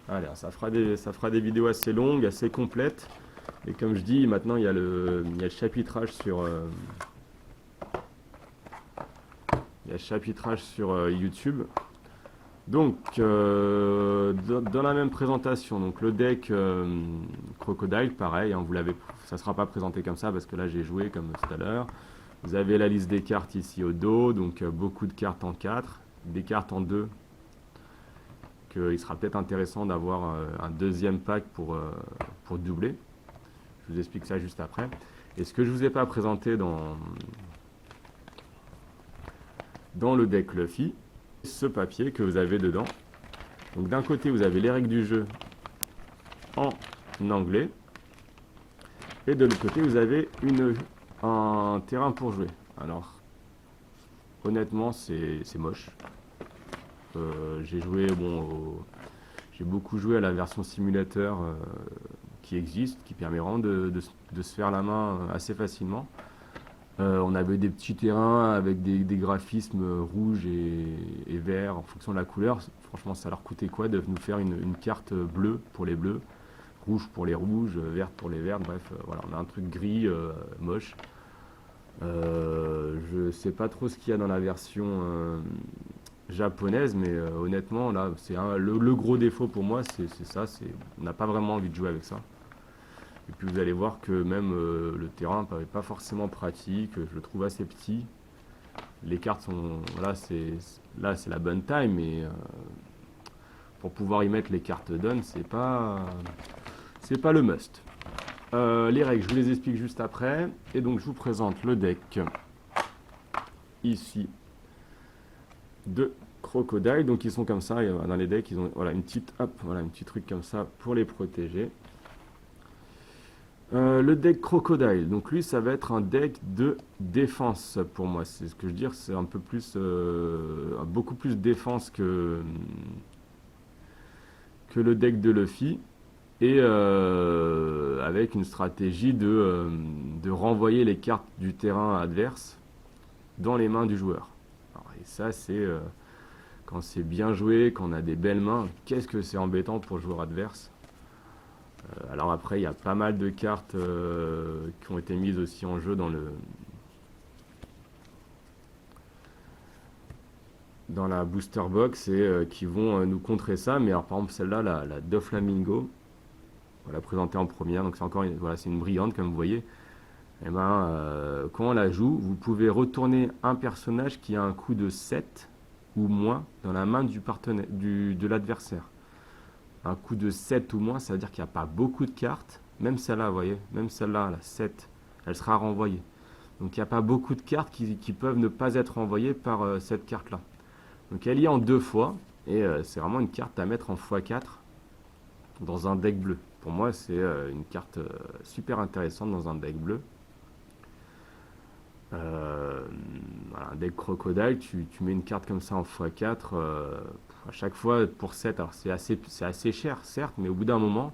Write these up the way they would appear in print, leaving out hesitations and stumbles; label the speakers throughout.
Speaker 1: Allez, ça fera des vidéos assez longues, assez complètes. Et comme je dis, maintenant il y a le chapitrage sur, il y a le chapitrage sur YouTube. Donc, dans la même présentation, donc le deck Crocodile, pareil, hein, ça ne sera pas présenté comme ça parce que là j'ai joué comme tout à l'heure. Vous avez la liste des cartes ici au dos, donc beaucoup de cartes en 4, des cartes en 2, qu'il sera peut-être intéressant d'avoir un deuxième pack pour doubler. Je vous explique ça juste après. Et ce que je ne vous ai pas présenté dans le deck Luffy, ce papier que vous avez dedans. Donc d'un côté, vous avez les règles du jeu en anglais. Et de l'autre côté, vous avez un terrain pour jouer. Alors, honnêtement, c'est moche. J'ai joué, j'ai beaucoup joué à la version simulateur qui existe, qui permet vraiment de se faire la main assez facilement. On avait des petits terrains avec des graphismes rouges et verts en fonction de la couleur. Franchement, ça leur coûtait quoi de nous faire une carte bleue pour les bleus, rouge pour les rouges, verte pour les vertes. Bref, voilà, on a un truc gris, moche. Je sais pas trop ce qu'il y a dans la version japonaise, mais honnêtement, là, le gros défaut pour moi, c'est ça. On n'a pas vraiment envie de jouer avec ça. Et puis vous allez voir que même le terrain n'est pas forcément pratique, je le trouve assez petit. Les cartes sont... Là c'est la bonne taille, mais pour pouvoir y mettre les cartes done, c'est pas le must. Les règles, je vous les explique juste après. Et donc je vous présente le deck ici de Crocodile. Donc ils sont comme ça, et, dans les decks, ils ont voilà, une petite truc comme ça pour les protéger. Le deck Crocodile, donc lui ça va être un deck de défense pour moi, c'est ce que je veux dire, c'est un peu plus, beaucoup plus défense que le deck de Luffy, et avec une stratégie de renvoyer les cartes du terrain adverse dans les mains du joueur. Alors, et ça c'est, quand c'est bien joué, quand on a des belles mains, qu'est-ce que c'est embêtant pour le joueur adverse. Alors après, il y a pas mal de cartes qui ont été mises aussi en jeu dans la booster box et qui vont nous contrer ça. Mais alors, par exemple, celle-là, la Doflamingo, on l'a présentée en première, donc c'est encore voilà, c'est une brillante comme vous voyez. Et ben, quand on la joue, vous pouvez retourner un personnage qui a un coût de 7 ou moins dans la main de l'adversaire. Un coup de 7 ou moins, ça veut dire qu'il n'y a pas beaucoup de cartes. Même celle-là, vous voyez, même celle-là, la 7, elle sera renvoyée. Donc il n'y a pas beaucoup de cartes qui peuvent ne pas être renvoyées par cette carte-là. Donc elle y est en 2 fois, et c'est vraiment une carte à mettre en x4 dans un deck bleu. Pour moi, c'est une carte super intéressante dans un deck bleu. Voilà, un deck Crocodile, tu mets une carte comme ça en x4, à chaque fois pour 7, alors c'est assez cher certes, mais au bout d'un moment,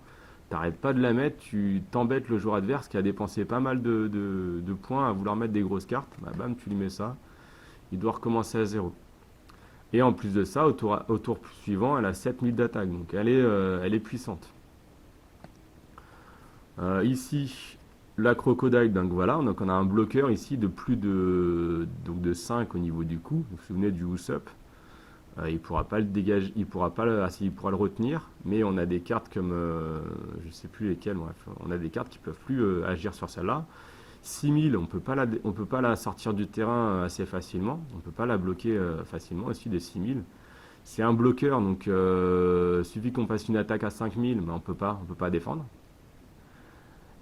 Speaker 1: t'arrêtes pas de la mettre, tu t'embêtes le joueur adverse qui a dépensé pas mal de points à vouloir mettre des grosses cartes, bah, bam, tu lui mets ça, il doit recommencer à 0. Et en plus de ça, au tour suivant, elle a 7000 d'attaque, donc elle est puissante. Ici, la Crocodile, donc voilà, donc on a un bloqueur ici de plus de 5 au niveau du coup. Vous vous souvenez du Usopp, il pourra pas le dégager, il pourra le retenir, mais on a des cartes comme, je sais plus lesquelles, bref, on a des cartes qui peuvent plus agir sur celle-là. 6000, on peut pas la sortir du terrain assez facilement, on peut pas la bloquer facilement aussi des 6000. C'est un bloqueur, donc suffit qu'on fasse une attaque à 5000, mais on peut pas défendre.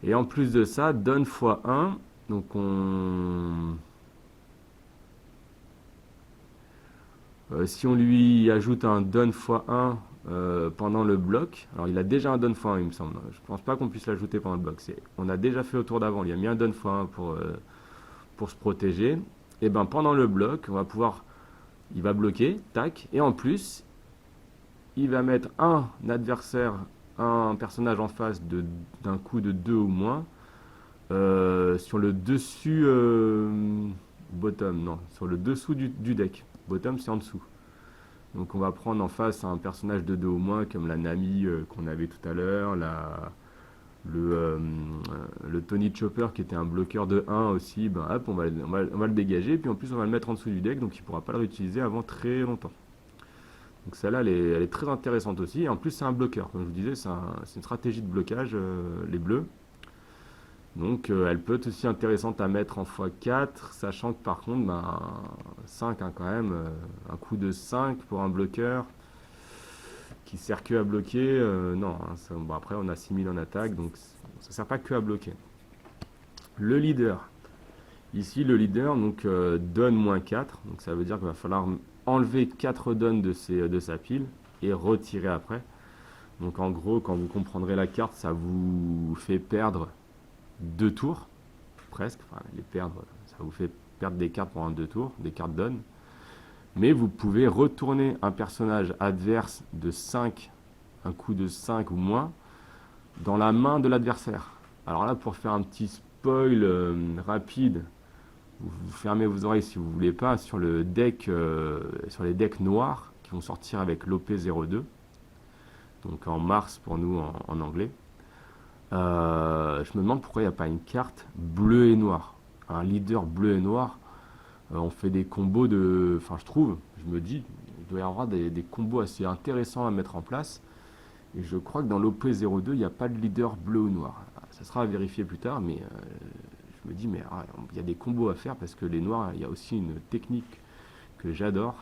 Speaker 1: Et en plus de ça, donne x1, donc si on lui ajoute un donne x1 pendant le bloc, alors il a déjà un donne x1 il me semble, je pense pas qu'on puisse l'ajouter pendant le bloc, on a déjà fait au tour d'avant, il a mis un donne x1 pour se protéger, et ben pendant le bloc, il va bloquer, tac, et en plus, il va mettre un personnage en face d'un coup de 2 ou moins, sur le dessus bottom, non, sur le dessous du deck. Bottom, c'est en dessous. Donc on va prendre en face un personnage de 2 ou moins, comme la Nami qu'on avait tout à l'heure, le Tony Chopper qui était un bloqueur de 1 aussi, ben hop, on va le dégager, puis en plus on va le mettre en dessous du deck, donc il ne pourra pas le réutiliser avant très longtemps. Donc celle-là, elle est très intéressante aussi, et en plus c'est un bloqueur, comme je vous disais, c'est une stratégie de blocage, les bleus. Donc elle peut être aussi intéressante à mettre en x4, sachant que par contre, ben, 5 hein, quand même, un coup de 5 pour un bloqueur qui sert que à bloquer, non, hein, bon, après on a 6000 en attaque, donc ça sert pas que à bloquer. Le leader, ici le leader donc, donne -4, donc ça veut dire qu'il va falloir enlever 4 donnes de sa pile et retirer après. Donc en gros, quand vous comprendrez la carte, ça vous fait perdre 2 tours, presque, enfin les perdre, ça vous fait perdre des cartes pendant 2 tours, des cartes donnes. Mais vous pouvez retourner un personnage adverse de 5, un coup de 5 ou moins, dans la main de l'adversaire. Alors là, pour faire un petit spoil rapide, vous fermez vos oreilles si vous voulez pas, sur le deck, sur les decks noirs qui vont sortir avec l'OP02, donc en mars pour nous en anglais. Je me demande pourquoi il n'y a pas une carte bleu et noir, un leader bleu et noir. On fait des combos de... Enfin, je me dis, il doit y avoir des combos assez intéressants à mettre en place. Et je crois que dans l'OP02, il n'y a pas de leader bleu ou noir. Ça sera à vérifier plus tard, mais je me dis, mais il y a des combos à faire parce que les noirs, il y a aussi une technique que j'adore.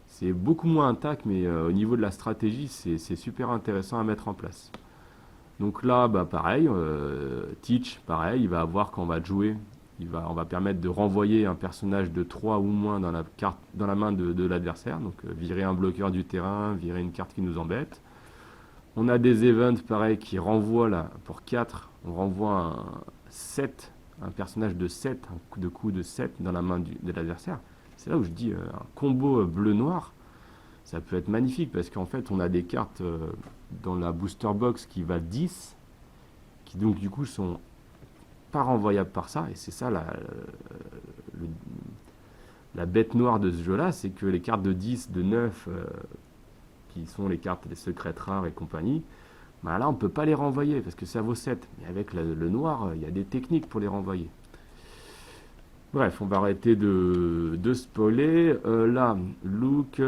Speaker 1: C'est beaucoup moins intact, mais au niveau de la stratégie, c'est super intéressant à mettre en place. Donc là, bah, pareil, Teach, pareil, il va avoir quand on va jouer, on va permettre de renvoyer un personnage de 3 ou moins dans la main de l'adversaire. Donc virer un bloqueur du terrain, virer une carte qui nous embête. On a des events pareil qui renvoient là, pour 4, on renvoie un personnage de 7, un coup de 7 dans la main de l'adversaire. C'est là où je dis un combo bleu-noir, ça peut être magnifique parce qu'en fait on a des cartes dans la booster box qui va 10, qui donc du coup sont pas renvoyables par ça, et c'est ça la bête noire de ce jeu là, c'est que les cartes de 10, de 9, qui sont les cartes des secrètes rares et compagnie, bah là on peut pas les renvoyer parce que ça vaut 7, mais avec le noir, il y a des techniques pour les renvoyer. Bref, on va arrêter de spoiler. Là, look,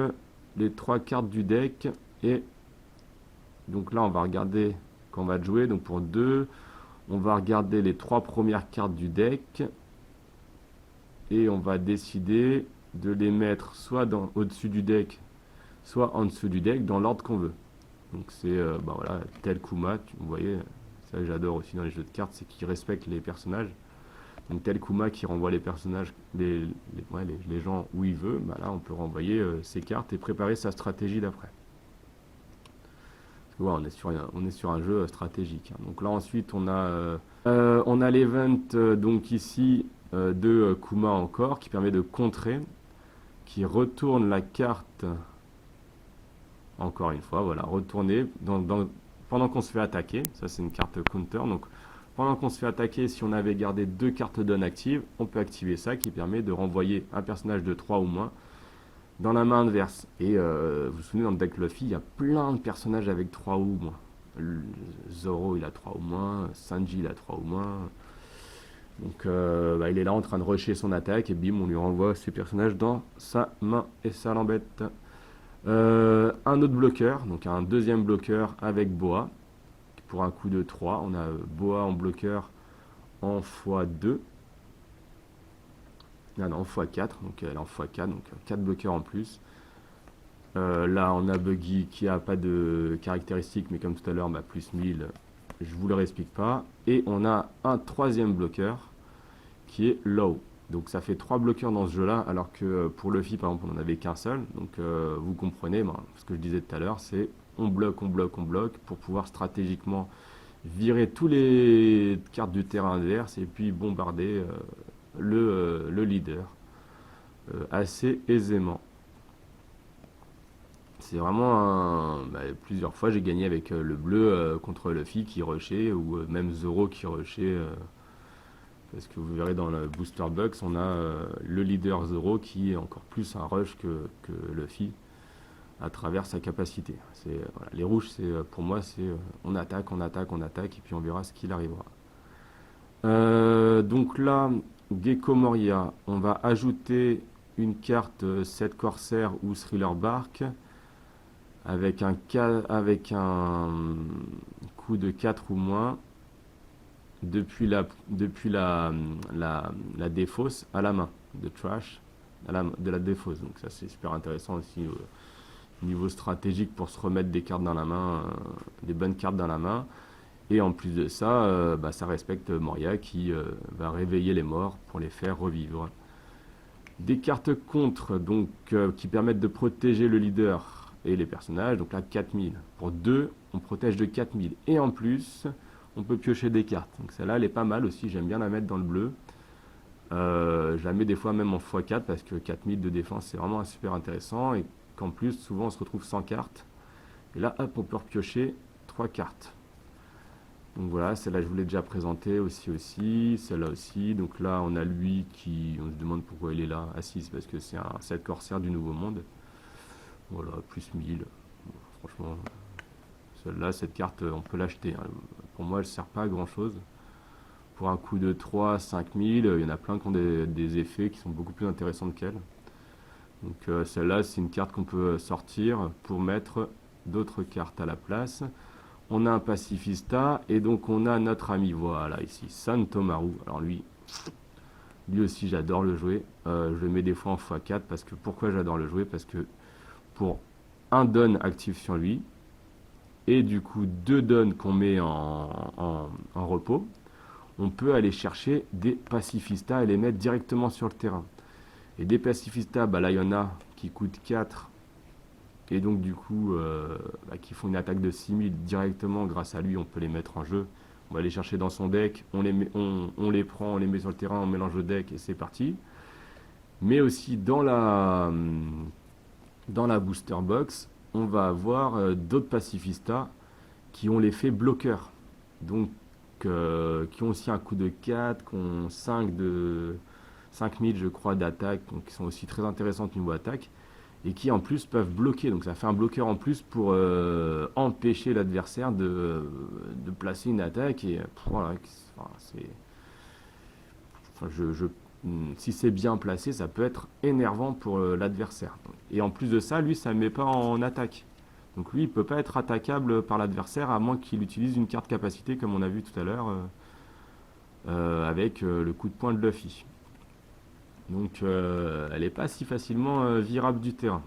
Speaker 1: les 3 cartes du deck, et donc là on va regarder quand on va jouer, donc pour 2, on va regarder les 3 premières cartes du deck, et on va décider de les mettre soit au-dessus du deck, soit en dessous du deck, dans l'ordre qu'on veut. Donc c'est, bah voilà, tel Kuma, vous voyez, ça j'adore aussi dans les jeux de cartes, c'est qu'ils respectent les personnages. Donc tel Kuma qui renvoie les personnages, les gens où il veut, bah là on peut renvoyer ses cartes et préparer sa stratégie d'après. Ouais, on est sur un jeu stratégique. Hein. Donc là ensuite on a l'event donc ici de Kuma encore qui permet de contrer, qui retourne la carte encore une fois, voilà, retourner pendant qu'on se fait attaquer. Ça c'est une carte counter. Donc pendant qu'on se fait attaquer, si on avait gardé 2 cartes donne actives, on peut activer ça qui permet de renvoyer un personnage de 3 ou moins dans la main adverse. Et vous vous souvenez, dans le deck Luffy, il y a plein de personnages avec 3 ou moins. Zoro, il a 3 ou moins. Sanji, il a 3 ou moins. Donc bah, il est là en train de rusher son attaque et bim, on lui renvoie ses personnages dans sa main et ça l'embête. Un autre bloqueur, donc un deuxième bloqueur avec Boa. Pour un coup de 3, on a Boa en bloqueur en x2. Ah non, en x4, donc elle est en x4, donc 4 bloqueurs en plus. Là, on a Buggy qui a pas de caractéristiques, mais comme tout à l'heure, bah, plus 1000, je vous le réexplique pas. Et on a un troisième bloqueur qui est Low. Donc ça fait 3 bloqueurs dans ce jeu-là, alors que pour Luffy, par exemple, on n'en avait qu'un seul. Donc vous comprenez, bah, ce que je disais tout à l'heure, c'est on bloque, on bloque, on bloque, pour pouvoir stratégiquement virer tous les cartes du terrain adverse et puis bombarder le leader assez aisément. C'est vraiment plusieurs fois j'ai gagné avec le bleu contre Luffy qui rushait, ou même Zoro qui rushait, parce que vous verrez dans le booster box on a le leader Zoro qui est encore plus un rush que Luffy. à travers sa capacité. Voilà, les rouges, pour moi, c'est on attaque, on attaque, on attaque, et puis on verra ce qu'il arrivera. Donc là, Gecko Moria, on va ajouter une carte 7 Corsair ou Thriller Bark avec un coût de 4 ou moins depuis la défausse à la main, de trash de la défausse. Donc ça c'est super intéressant aussi au niveau stratégique pour se remettre des cartes dans la main, des bonnes cartes dans la main. Et en plus de ça, ça respecte Moria qui va réveiller les morts pour les faire revivre. Des cartes contre, donc qui permettent de protéger le leader et les personnages. Donc là 4000. Pour 2, on protège de 4000. Et en plus, on peut piocher des cartes. Donc celle-là, elle est pas mal aussi. J'aime bien la mettre dans le bleu. Je la mets des fois même en x4 parce que 4000 de défense, c'est vraiment super intéressant. Et qu'en plus, souvent, on se retrouve sans cartes. Et là, hop, on peut repiocher 3 cartes. Donc voilà, celle-là je vous l'ai déjà présentée aussi, celle-là aussi. Donc là on a lui qui, on se demande pourquoi il est là, assis, parce que c'est un 7 corsaire du Nouveau Monde. Voilà, plus 1000. Bon, franchement, celle-là, cette carte, on peut l'acheter. Hein. Pour moi, elle ne sert pas à grand-chose. Pour un coût de 3, 5000, il y en a plein qui ont des effets qui sont beaucoup plus intéressants qu'elle. Donc celle-là, c'est une carte qu'on peut sortir pour mettre d'autres cartes à la place. On a un pacifista et donc on a notre ami, voilà ici, Santomaru. Alors lui aussi j'adore le jouer. Je le mets des fois en x4 parce que pourquoi j'adore le jouer? Parce que pour un don actif sur lui et du coup 2 dons qu'on met en repos, on peut aller chercher des pacifistas et les mettre directement sur le terrain. Et des pacifistas, là il y en a qui coûtent 4 et donc du coup qui font une attaque de 6000 directement. Grâce à lui on peut les mettre en jeu, on va les chercher dans son deck, on les prend, on les met sur le terrain, on mélange le deck et c'est parti. Mais aussi dans la booster box on va avoir d'autres pacifistas qui ont l'effet bloqueur, donc qui ont aussi un coût de 4, qui ont 5000 je crois d'attaque, donc qui sont aussi très intéressantes niveau attaque et qui en plus peuvent bloquer. Donc ça fait un bloqueur en plus pour empêcher l'adversaire de placer une attaque. Et voilà, si c'est bien placé, ça peut être énervant pour l'adversaire. Et en plus de ça, lui, ça ne met pas en attaque. Donc lui, il ne peut pas être attaquable par l'adversaire à moins qu'il utilise une carte capacité comme on a vu tout à l'heure avec le coup de poing de Luffy. Donc elle n'est pas si facilement virable du terrain.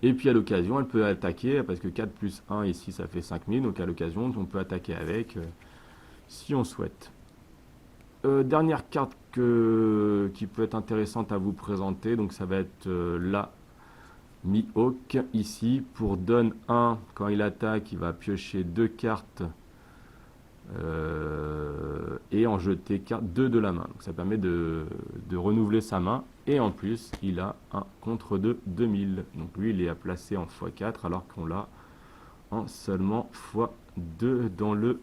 Speaker 1: Et puis à l'occasion, elle peut attaquer, parce que 4 plus 1 ici, ça fait 5000. Donc à l'occasion, on peut attaquer avec, si on souhaite. Dernière carte qui peut être intéressante à vous présenter. Donc ça va être la Mihawk ici. Pour don 1, quand il attaque, il va piocher 2 cartes. Et en jeter 2 de la main. Donc ça permet de renouveler sa main. Et en plus, il a un contre de 2000. Donc lui, il est à placer en x4 alors qu'on l'a en seulement x2 dans le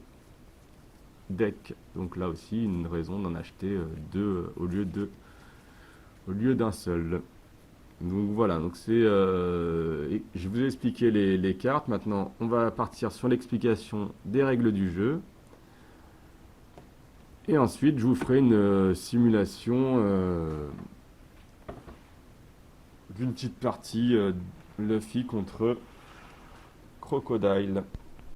Speaker 1: deck. Donc là aussi, une raison d'en acheter 2 au lieu d'un seul. Donc voilà, donc je vous ai expliqué les cartes. Maintenant, on va partir sur l'explication des règles du jeu. Et ensuite, je vous ferai une simulation d'une petite partie Luffy contre Crocodile.